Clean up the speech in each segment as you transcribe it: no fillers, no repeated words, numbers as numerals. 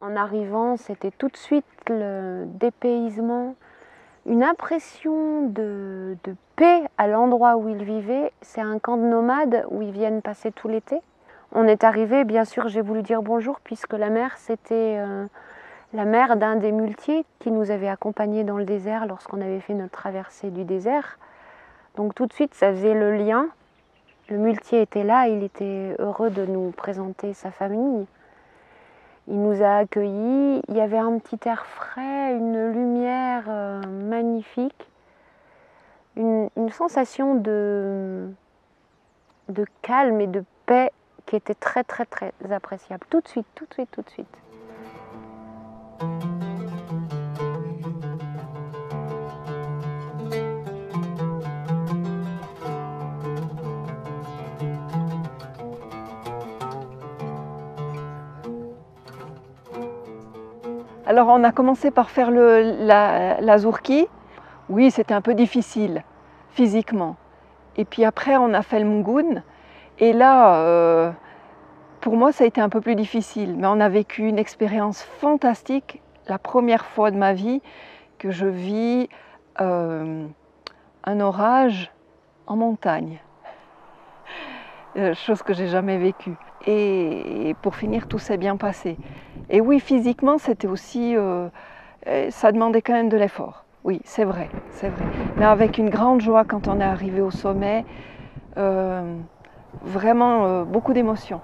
En arrivant, c'était tout de suite le dépaysement, une impression de paix à l'endroit où ils vivaient. C'est un camp de nomades où ils viennent passer tout l'été. On est arrivé, bien sûr, j'ai voulu dire bonjour puisque la mère, c'était la mère d'un des muletiers qui nous avait accompagnés dans le désert lorsqu'on avait fait notre traversée du désert. Donc tout de suite, ça faisait le lien. Le muletier était là, il était heureux de nous présenter sa famille. Il nous a accueillis, il y avait un petit air frais, une lumière magnifique, une sensation de calme et de paix qui était très très très appréciable. Tout de suite, tout de suite, tout de suite. Alors on a commencé par faire la zourki. Oui, c'était un peu difficile physiquement. Et puis après on a fait le mungun. Et là, pour moi ça a été un peu plus difficile. Mais on a vécu une expérience fantastique. La première fois de ma vie que je vis un orage en montagne. Chose que j'ai jamais vécue. Et pour finir, tout s'est bien passé. Et oui, physiquement, c'était aussi, ça demandait quand même de l'effort. Oui, c'est vrai, c'est vrai. Mais avec une grande joie quand on est arrivé au sommet, vraiment beaucoup d'émotions.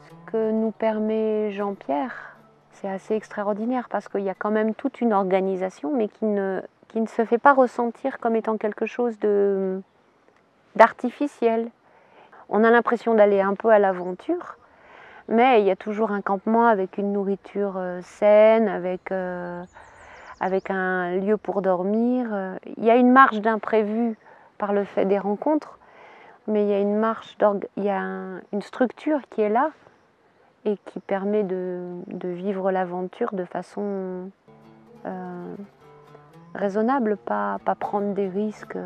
Ce que nous permet Jean-Pierre, c'est assez extraordinaire parce qu'il y a quand même toute une organisation, mais qui ne se fait pas ressentir comme étant quelque chose d'artificiel. On a l'impression d'aller un peu à l'aventure, mais il y a toujours un campement avec une nourriture saine, avec un lieu pour dormir. Il y a une marge d'imprévu par le fait des rencontres, mais il y a une structure qui est là et qui permet de vivre l'aventure de façon raisonnable, pas prendre des risques,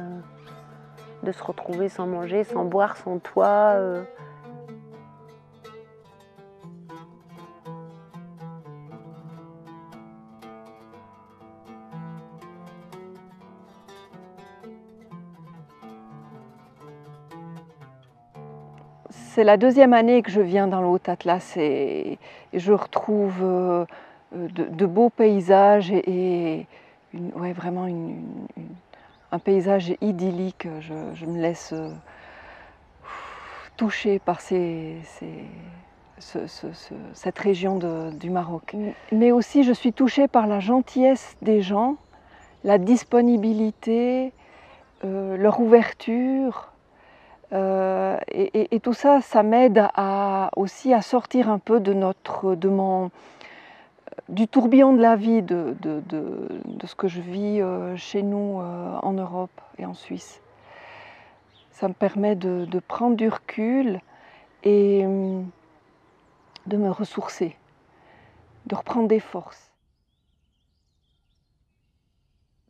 de se retrouver sans manger, sans boire, sans toit. C'est la deuxième année que je viens dans le Haut-Atlas et je retrouve de beaux paysages et ouais, vraiment un paysage idyllique. Je me laisse toucher par cette région du Maroc. Mais aussi je suis touchée par la gentillesse des gens, la disponibilité, leur ouverture. Et tout ça, ça m'aide aussi à sortir un peu du tourbillon de la vie, de ce que je vis chez nous en Europe et en Suisse. Ça me permet de prendre du recul et de me ressourcer, de reprendre des forces.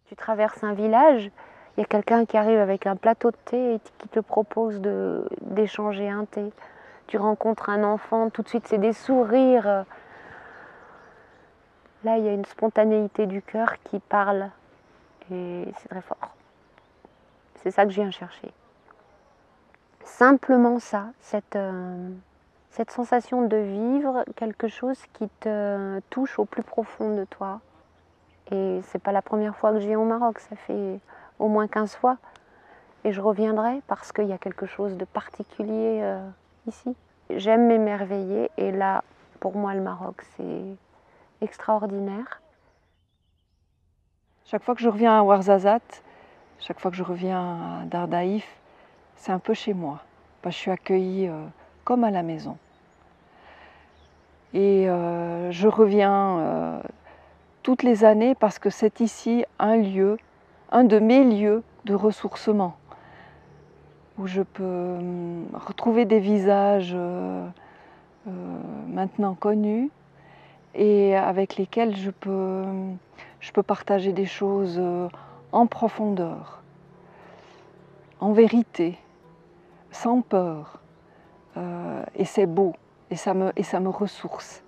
Tu traverses un village, il y a quelqu'un qui arrive avec un plateau de thé et qui te propose d'échanger un thé. Tu rencontres un enfant, tout de suite c'est des sourires. Là, il y a une spontanéité du cœur qui parle et c'est très fort. C'est ça que je viens chercher. Simplement ça, cette sensation de vivre quelque chose qui te touche au plus profond de toi. Et c'est pas la première fois que je viens au Maroc, ça fait au moins 15 fois. Et je reviendrai parce qu'il y a quelque chose de particulier ici. J'aime m'émerveiller et là, pour moi, le Maroc, c'est extraordinaire. Chaque fois que je reviens à Ouarzazate, chaque fois que je reviens à Dardaïf, c'est un peu chez moi. Je suis accueillie comme à la maison. Et je reviens toutes les années parce que c'est ici un lieu un de mes lieux de ressourcement, où je peux retrouver des visages maintenant connus et avec lesquels je peux partager des choses en profondeur, en vérité, sans peur. Et c'est beau, et ça me ressource.